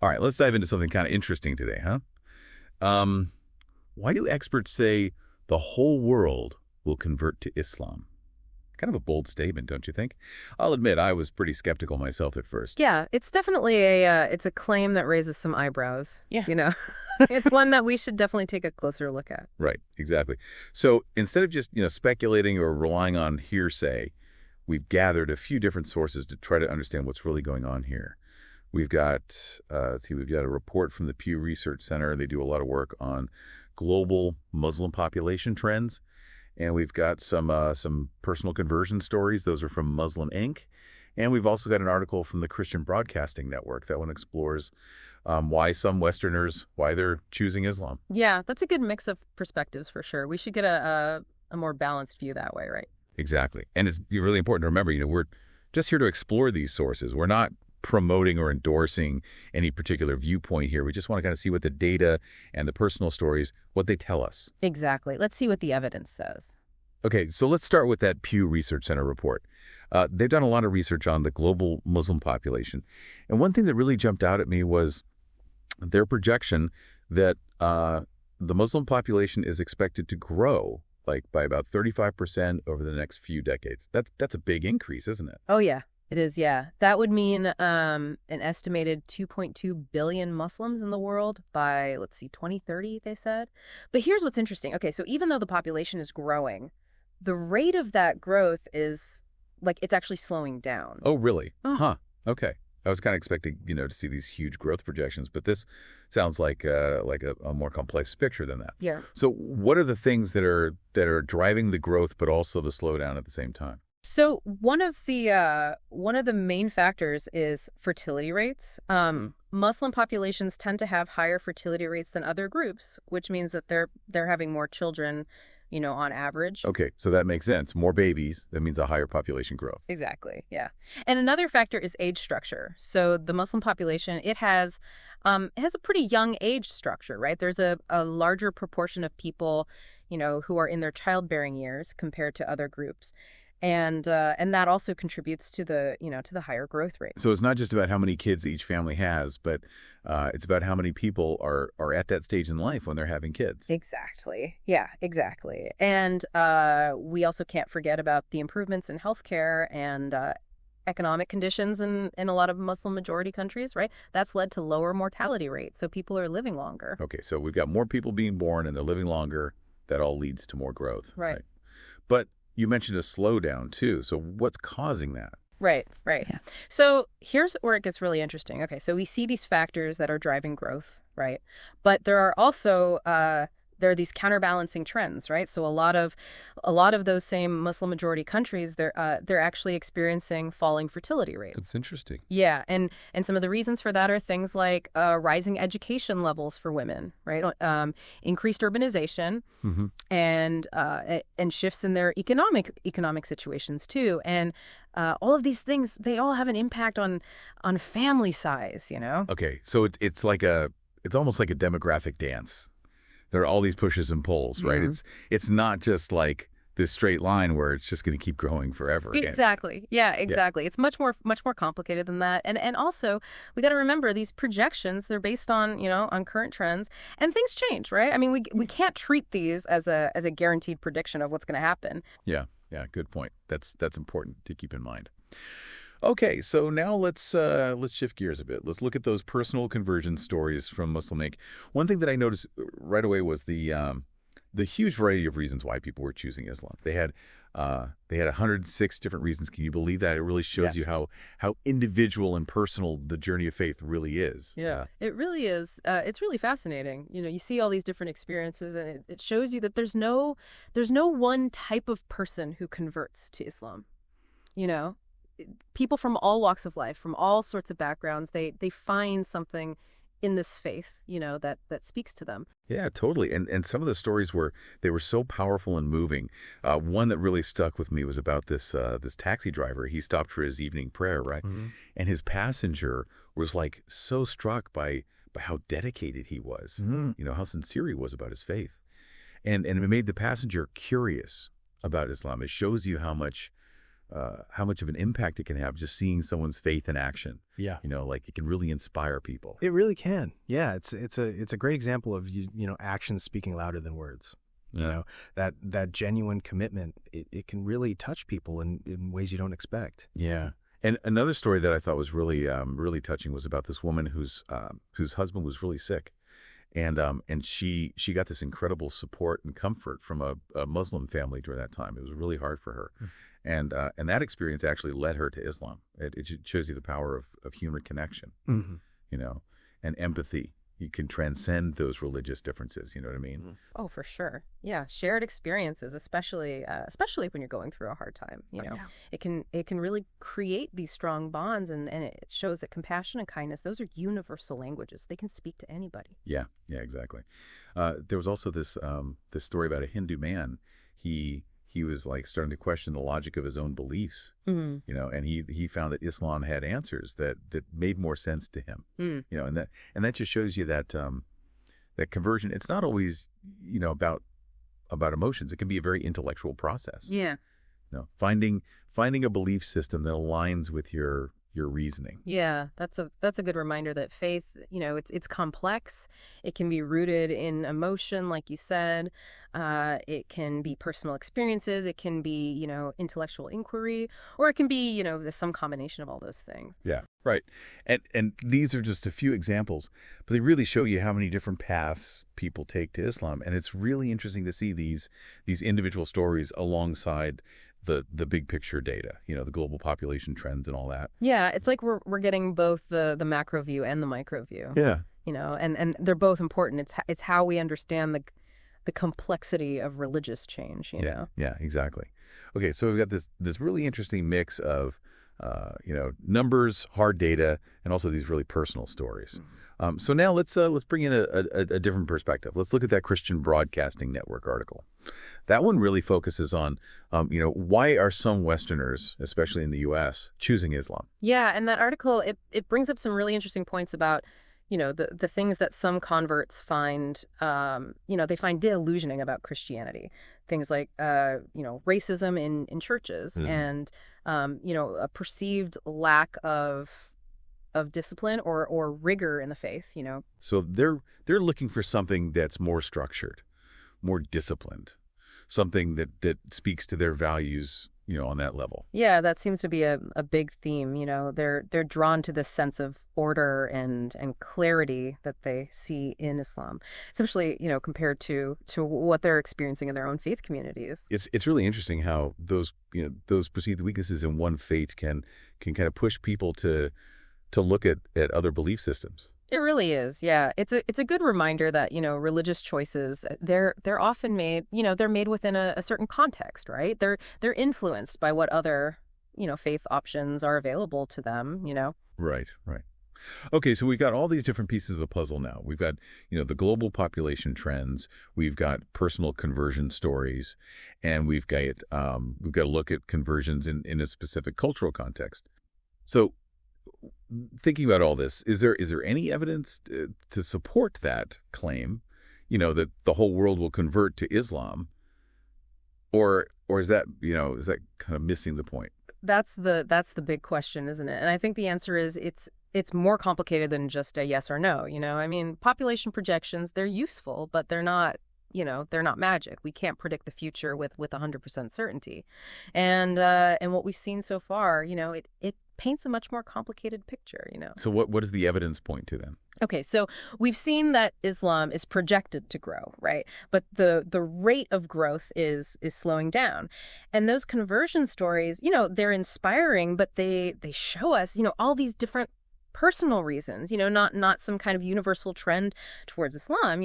All right, let's dive into something kind of interesting today, huh? Um, why do experts say the whole world will convert to Islam? Kind of a bold statement, don't you think? I'll admit I was pretty skeptical myself at first. Yeah, it's definitely it's a claim that raises some eyebrows. Yeah. You know, it's one that we should definitely take a closer look at. Right, exactly. So instead of just, speculating or relying on hearsay, we've gathered a few different sources to try to understand what's really going on here. We've got, we've got a report from the Pew Research Center. They do a lot of work on global Muslim population trends. And we've got some personal conversion stories. Those are from Muslim Inc. And we've also got an article from the Christian Broadcasting Network. That one explores why some Westerners, why they're choosing Islam. Yeah, that's a good mix of perspectives for sure. We should get a more balanced view that way, right? Exactly. And it's really important to remember, we're just here to explore these sources. We're not promoting or endorsing any particular viewpoint here. We just want to kind of see what the data and the personal stories, what they tell us. Exactly. Let's see what the evidence says. Okay, so let's start with that Pew Research Center report. They've done a lot of research on the global Muslim population. And one thing that really jumped out at me was their projection that the Muslim population is expected to grow by about 35% over the next few decades. That's a big increase, isn't it? Oh, yeah. It is, yeah. That would mean an estimated 2.2 billion Muslims in the world by, 2030, they said. But here's what's interesting. Okay, so even though the population is growing, the rate of that growth is, it's actually slowing down. Oh, really? Huh. Okay. I was kind of expecting, to see these huge growth projections, but this sounds like a more complex picture than that. Yeah. So what are the things that are driving the growth, but also the slowdown at the same time? So one of the main factors is fertility rates. Muslim populations tend to have higher fertility rates than other groups, which means that they're having more children, on average. Okay, so that makes sense. More babies, that means a higher population growth. Exactly, yeah. And another factor is age structure. So the Muslim population, it has a pretty young age structure, right? There's a larger proportion of people, who are in their childbearing years compared to other groups. And that also contributes to the higher growth rate. So it's not just about how many kids each family has, but it's about how many people are at that stage in life when they're having kids. Exactly. Yeah, exactly. And we also can't forget about the improvements in healthcare and economic conditions in a lot of Muslim majority countries, right? That's led to lower mortality rates. So people are living longer. Okay, so we've got more people being born and they're living longer. That all leads to more growth. Right. But you mentioned a slowdown, too. So what's causing that? Right. Yeah. So here's where it gets really interesting. Okay, so we see these factors that are driving growth, right? But there are also there are these counterbalancing trends, right? So a lot of those same Muslim majority countries, they're actually experiencing falling fertility rates. That's interesting. Yeah, and some of the reasons for that are things like rising education levels for women, right? Increased urbanization, and shifts in their economic situations too, and all of these things, they all have an impact on family size, Okay, so it's almost like a demographic dance. There are all these pushes and pulls, right? Mm-hmm. It's not just like this straight line where it's just going to keep growing forever. Exactly. Yeah, exactly. Yeah. It's much more complicated than that. And also, we got to remember these projections, they're based on, on current trends, and things change, right? I mean, we can't treat these as a guaranteed prediction of what's going to happen. Yeah, good point. That's important to keep in mind. Okay, so now let's shift gears a bit. Let's look at those personal conversion stories from Muslim Inc. One thing that I noticed right away was the huge variety of reasons why people were choosing Islam. They had 106 different reasons. Can you believe that? It really shows you how individual and personal the journey of faith really is. Yeah, it really is. It's really fascinating. You see all these different experiences, and it shows you that there's no one type of person who converts to Islam. People from all walks of life, from all sorts of backgrounds, they find something in this faith, that speaks to them. Yeah, totally. And some of the stories were so powerful and moving. One that really stuck with me was about this taxi driver. He stopped for his evening prayer, right? Mm-hmm. And his passenger was so struck by how dedicated he was, how sincere he was about his faith. And it made the passenger curious about Islam. It shows you how much how much of an impact it can have just seeing someone's faith in action. Yeah. Like it can really inspire people. It really can. Yeah, it's a great example of actions speaking louder than words. Yeah. That genuine commitment, it can really touch people in ways you don't expect. Yeah. And another story that I thought was really really touching was about this woman whose husband was really sick. And she got this incredible support and comfort from a Muslim family during that time. It was really hard for her. And that experience actually led her to Islam. It shows you the power of human connection, and empathy. You can transcend those religious differences. You know what I mean? Oh, for sure. Yeah, shared experiences, especially when you're going through a hard time. It can really create these strong bonds, and it shows that compassion and kindness, those are universal languages. They can speak to anybody. Yeah, exactly. There was also this story about a Hindu man. He was like starting to question the logic of his own beliefs, and he found that Islam had answers that made more sense to him, and that just shows you that that conversion, it's not always about emotions. It can be a very intellectual process. Yeah. Finding a belief system that aligns with your reasoning. Yeah, that's a good reminder that faith, it's complex. It can be rooted in emotion, like you said. It can be personal experiences. It can be, intellectual inquiry, or it can be, some combination of all those things. Yeah, right. And these are just a few examples, but they really show you how many different paths people take to Islam. And it's really interesting to see these individual stories alongside the big picture data, the global population trends and all that. Yeah, it's like we're getting both the macro view and the micro view. Yeah. And they're both important. It's how we understand the complexity of religious change, Yeah, exactly. Okay, so we've got this really interesting mix of numbers, hard data, and also these really personal stories. So now let's bring in a different perspective. Let's look at that Christian Broadcasting Network article. That one really focuses on, why are some Westerners, especially in the U.S., choosing Islam? Yeah, and that article, it brings up some really interesting points about, the things that some converts find, they find disillusioning about Christianity. Things like, racism in churches and, a perceived lack of discipline or rigor in the faith, So they're looking for something that's more structured, more disciplined, something that speaks to their values, on that level. Yeah, that seems to be a big theme. They're drawn to this sense of order and clarity that they see in Islam, especially, compared to what they're experiencing in their own faith communities. It's really interesting how those perceived weaknesses in one faith can kind of push people to look at other belief systems. It really is. Yeah. It's a good reminder that, religious choices, they're often made, they're made within a certain context, right? They're influenced by what other, faith options are available to them, Right. Okay, so we've got all these different pieces of the puzzle now. We've got, the global population trends, we've got personal conversion stories, and we've got to look at conversions in a specific cultural context. So thinking about all this, is there any evidence to support that claim, that the whole world will convert to Islam, or is that kind of missing the point? That's the big question, isn't it? And I think the answer is it's more complicated than just a yes or no. I mean, population projections, they're useful, but they're not magic. We can't predict the future with 100% certainty. And what we've seen so far, it paints a much more complicated picture, So what does the evidence point to then? Okay, so we've seen that Islam is projected to grow, right? But the rate of growth is slowing down. And those conversion stories, they're inspiring, but they show us, all these different personal reasons, not some kind of universal trend towards Islam,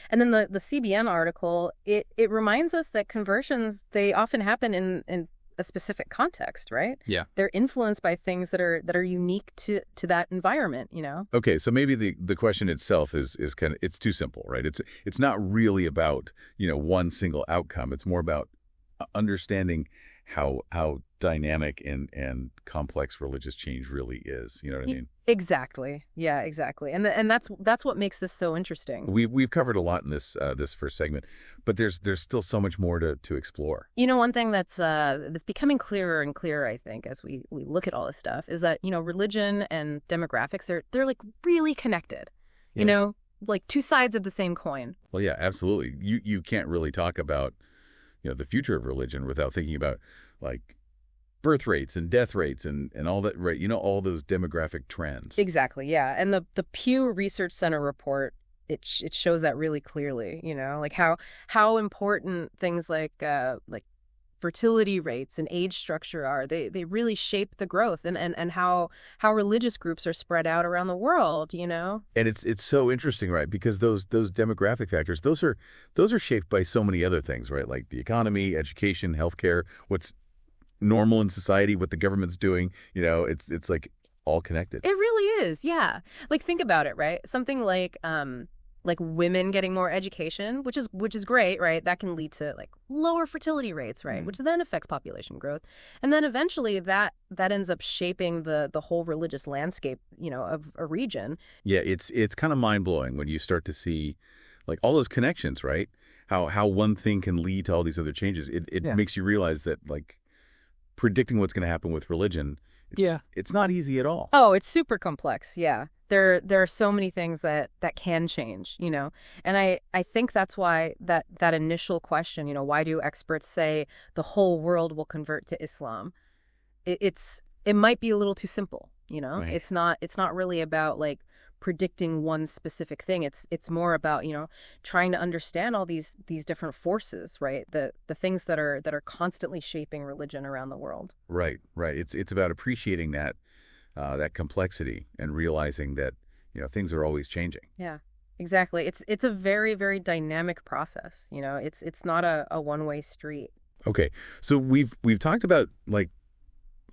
And then the CBN article, it reminds us that conversions, they often happen in a specific context, right? Yeah. They're influenced by things that are unique to that environment, Okay, so maybe the question itself is kind of, it's too simple, right? It's not really about, one single outcome. It's more about understanding how dynamic and complex religious change really is. You know what I mean? Exactly. Yeah, exactly. And that's what makes this so interesting. We've covered a lot in this first segment, but there's still so much more to explore. One thing that's becoming clearer and clearer, I think, as we look at all this stuff, is that religion and demographics they're like really connected. Yeah. Like two sides of the same coin. Well, yeah, absolutely. You can't really talk about the future of religion without thinking about like birth rates and death rates and all that, right? All those demographic trends. Exactly, yeah. And the Pew Research Center report, it shows that really clearly, like how important things like fertility rates and age structure are. They really shape the growth and how religious groups are spread out around the world, And it's so interesting, right? Because those demographic factors, those are shaped by so many other things, right? Like the economy, education, healthcare, what's normal in society, what the government's doing, it's like all connected. It really is, yeah. Like think about it, right? Something like women getting more education, which is great, right? That can lead to like lower fertility rates, right? Which then affects population growth. And then eventually that ends up shaping the whole religious landscape, of a region. Yeah, it's kind of mind-blowing when you start to see like all those connections, right? How one thing can lead to all these other changes. It makes you realize that like predicting what's going to happen with religion, it's not easy at all. Oh, it's super complex. Yeah. There are so many things that can change, And I think that's why that initial question, why do experts say the whole world will convert to Islam? It might be a little too simple, Right. It's not really about like predicting one specific thing. It's more about, trying to understand all these different forces, right? The things that are constantly shaping religion around the world. Right. It's about appreciating that complexity and realizing that things are always changing. Yeah, exactly. It's a very, very dynamic process. It's not a one-way street. Okay, so we've talked about like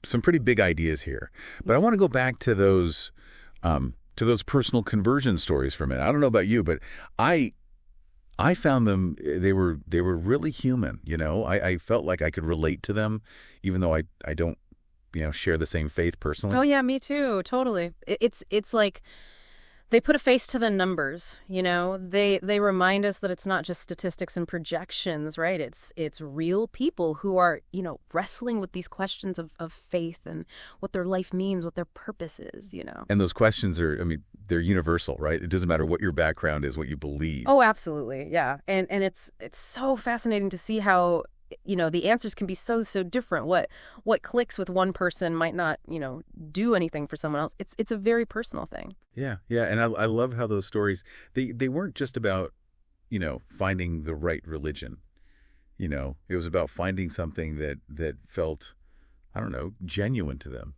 some pretty big ideas here, but I want to go back to those personal conversion stories for a minute. I don't know about you, but I found them, they were really human. I felt like I could relate to them, even though I don't share the same faith personally. Oh yeah, me too. Totally. It's like they put a face to the numbers, They remind us that it's not just statistics and projections, right? It's real people who are, wrestling with these questions of faith and what their life means, what their purpose is, And those questions are, they're universal, right? It doesn't matter what your background is, what you believe. Oh, absolutely. Yeah. And it's so fascinating to see how the answers can be so different. What clicks with one person might not, do anything for someone else. It's a very personal thing. Yeah. And I love how those stories, they weren't just about, finding the right religion. It was about finding something that felt, I don't know, genuine to them.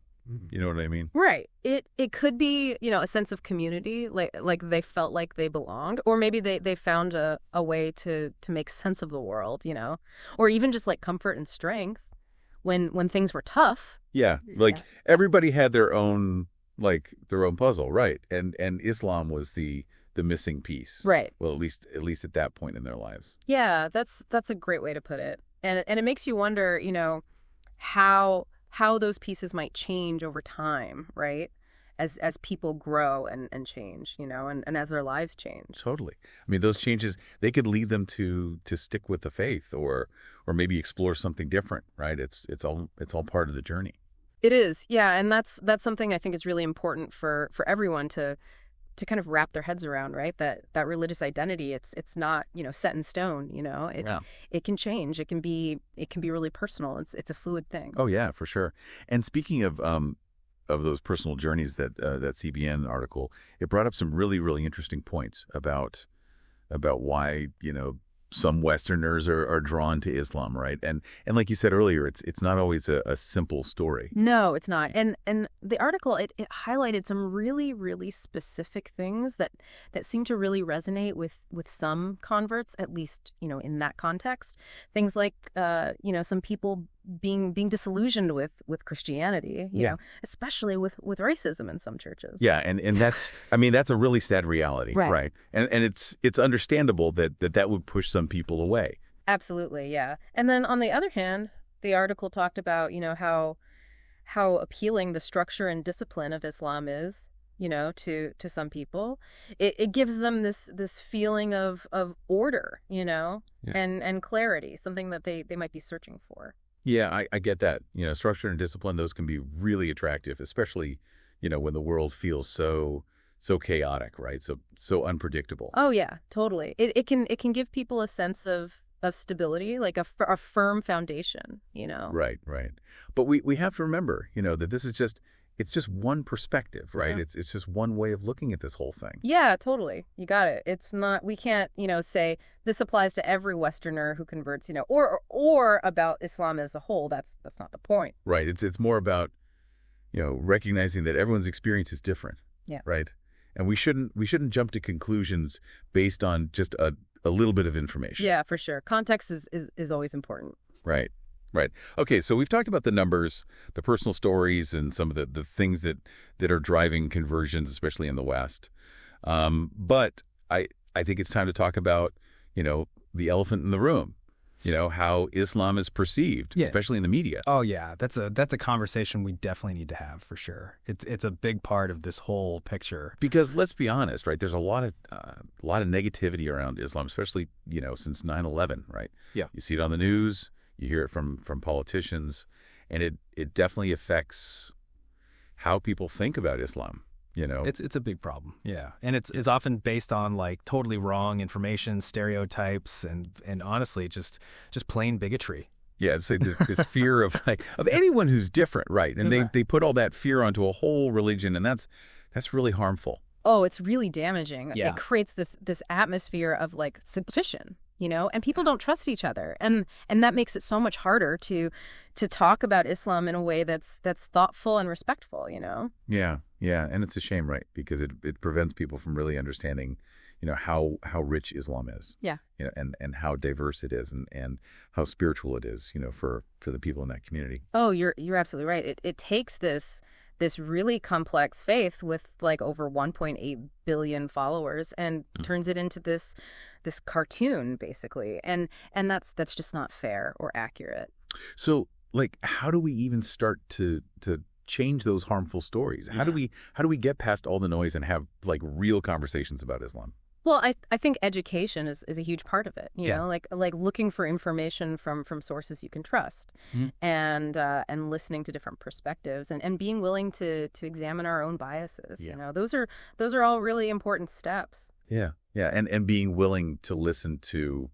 You know what I mean? Right. It could be, a sense of community, like they felt like they belonged, or maybe they found a way to make sense of the world, or even just like comfort and strength when things were tough. Yeah, like everybody had their own puzzle, right? And Islam was the missing piece. Right. Well, at least at that point in their lives. Yeah, that's a great way to put it. And it makes you wonder, how those pieces might change over time, right? As people grow and change, and as their lives change. Totally. Those changes, they could lead them to stick with the faith or maybe explore something different, right? It's all part of the journey. It is. Yeah, and that's something I think is really important for everyone to kind of wrap their heads around, right? That religious identity, it's not, set in stone, It can change. It can be really personal. It's a fluid thing. Oh yeah, for sure. And speaking of those personal journeys, that CBN article, it brought up some really, really interesting points about why, some Westerners are drawn to Islam, right? And like you said earlier, it's not always a simple story. No, it's not. And the article, it highlighted some really, really specific things that seem to really resonate with some converts, at least, in that context. Things like, some people being disillusioned with Christianity, you know, especially with racism in some churches. Yeah, and that's that's a really sad reality, right? And it's understandable that would push some people away. Absolutely, yeah. And then on the other hand, the article talked about, how appealing the structure and discipline of Islam is, to some people. It gives them this feeling of order, Yeah. and clarity, something that they might be searching for. Yeah, I get that. Structure and discipline, those can be really attractive, especially, when the world feels so chaotic, right? So unpredictable. Oh yeah, totally. It can give people a sense of stability, like a firm foundation. Right, right. But we have to remember, that it's just one perspective, right? Yeah. It's just one way of looking at this whole thing. Yeah, totally. You got it. It's not, we can't, say this applies to every Westerner who converts, or about Islam as a whole. That's not the point. Right. It's more about, recognizing that everyone's experience is different. Yeah. Right. And we shouldn't jump to conclusions based on just a little bit of information. Yeah, for sure. Context is always important. Right. Right. Okay, so we've talked about the numbers, the personal stories, and some of the things that are driving conversions, especially in the West. But I think it's time to talk about, the elephant in the room, how Islam is perceived, Yeah. especially in the media. Oh yeah, that's a conversation we definitely need to have for sure. It's a big part of this whole picture. Because let's be honest, right? There's a lot of negativity around Islam, especially, since 9/11, right? Yeah. You see it on the news. You hear it from politicians, and it definitely affects how people think about Islam. It's a big problem. Yeah. And it's often based on like totally wrong information, stereotypes, and honestly just plain bigotry. Yeah, it's like this fear of anyone who's different, right? And they put all that fear onto a whole religion, and that's really harmful. Oh, it's really damaging. Yeah. It creates this atmosphere of like suspicion, and people don't trust each other. And that makes it so much harder to talk about Islam in a way that's thoughtful and respectful. Yeah, yeah, and it's a shame, right? Because it prevents people from really understanding, how rich Islam is. Yeah. And how diverse it is, and how spiritual it is, for the people in that community. Oh, you're absolutely right. It takes this really complex faith with like over 1.8 billion followers and turns it into this cartoon basically. And that's just not fair or accurate. So, how do we even start to change those harmful stories? How do we get past all the noise and have real conversations about Islam? Well, I think education is a huge part of it. Yeah. Like looking for information from sources you can trust, and listening to different perspectives, and being willing to examine our own biases. Yeah. Those are all really important steps. Yeah, yeah, and being willing to listen to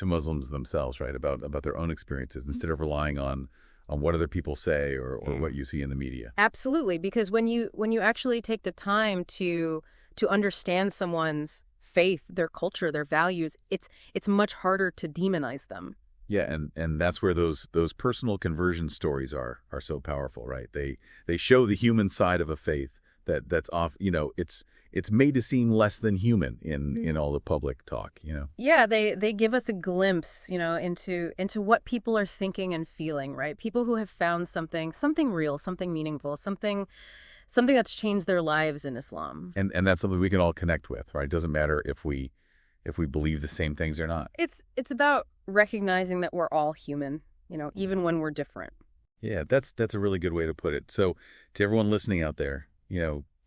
Muslims themselves, right, about their own experiences instead of relying on what other people say or what you see in the media. Absolutely, because when you actually take the time to understand someone's faith, their culture, their values, it's much harder to demonize them. Yeah, and that's where those personal conversion stories are so powerful, right? They show the human side of a faith that's off, it's made to seem less than human in all the public talk, Yeah, they give us a glimpse, into what people are thinking and feeling, right? People who have found something real, something meaningful, something that's changed their lives in Islam. And that's something we can all connect with, right? It doesn't matter if we believe the same things or not. It's about recognizing that we're all human, even when we're different. Yeah, that's a really good way to put it. So to everyone listening out there,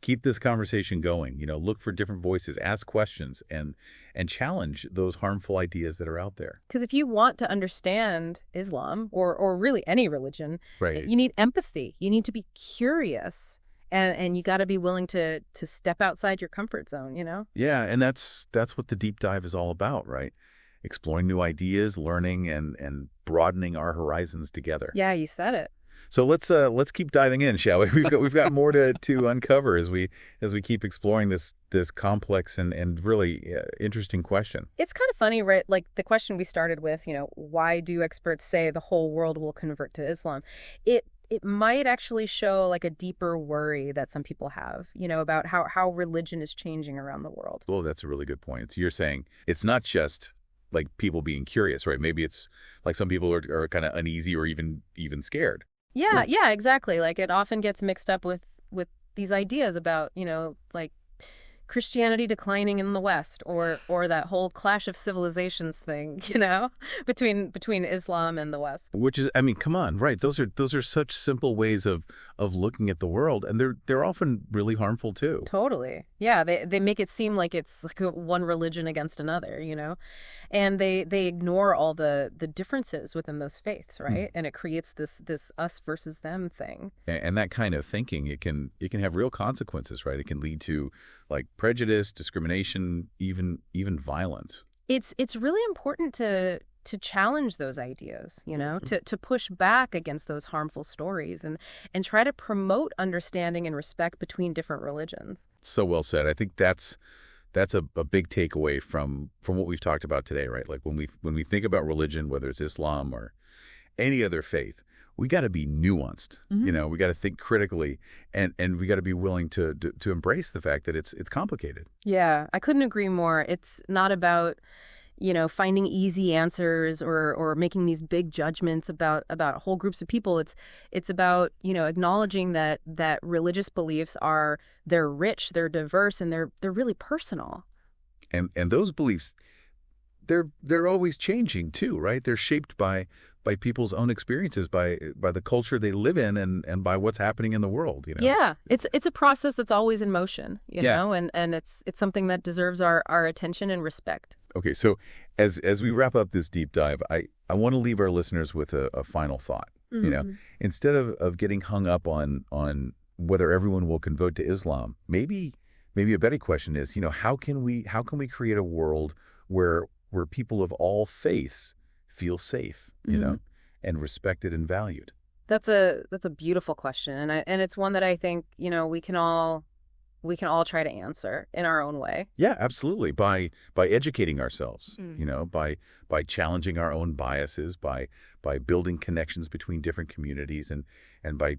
keep this conversation going. Look for different voices, ask questions, and challenge those harmful ideas that are out there. Because if you want to understand Islam or really any religion, Right. you need empathy. You need to be curious. And you got to be willing to step outside your comfort zone, Yeah, and that's what the deep dive is all about, right? Exploring new ideas, learning, and broadening our horizons together. Yeah, you said it. So let's keep diving in, shall we? We've got more to uncover as we keep exploring this complex and really interesting question. It's kind of funny, right? Like the question we started with, why do experts say the whole world will convert to Islam? It might actually show like a deeper worry that some people have, about how religion is changing around the world. Well, that's a really good point. So you're saying it's not just like people being curious, right? Maybe it's like some people are kind of uneasy or even scared. Yeah, exactly. Like it often gets mixed up with these ideas about, like Christianity declining in the West, or that whole clash of civilizations thing, between Islam and the West. Which is, I mean, come on, right? Those are such simple ways of looking at the world, and they're often really harmful too. Totally. Yeah, they make it seem like it's like one religion against another, and they ignore all the differences within those faiths, right? And it creates this us versus them thing. And that kind of thinking, it can have real consequences, right? It can lead to like prejudice, discrimination, even violence. It's really important to challenge those ideas, to push back against those harmful stories and try to promote understanding and respect between different religions. So well said. I think that's a big takeaway from what we've talked about today, right? Like when we think about religion, whether it's Islam or any other faith, we got to be nuanced. We got to think critically, and we got to be willing to embrace the fact that it's complicated. Yeah, I couldn't agree more. It's not about finding easy answers or making these big judgments about whole groups of people. It's about, acknowledging that religious beliefs they're rich, they're diverse, and they're really personal. And those beliefs, they're always changing too, right? They're shaped by people's own experiences, by the culture they live in, and by what's happening in the world. Yeah, it's a process that's always in motion, and it's something that deserves our attention and respect. Okay, so as we wrap up this deep dive, I want to leave our listeners with a final thought. Instead of getting hung up on whether everyone will convert to Islam, maybe a better question is, how can we create a world where people of all faiths feel safe, and respected and valued? That's a beautiful question, and it's one that I think we can all try to answer in our own way. Yeah, absolutely. By educating ourselves, by challenging our own biases, by building connections between different communities, and by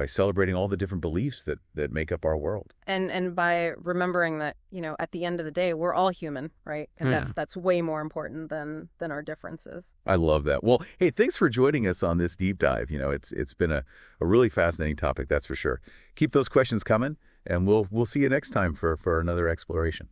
celebrating all the different beliefs that make up our world. And by remembering that, at the end of the day, we're all human, right? And that's way more important than our differences. I love that. Well, hey, thanks for joining us on this deep dive. It's been a really fascinating topic, that's for sure. Keep those questions coming, and we'll see you next time for another exploration.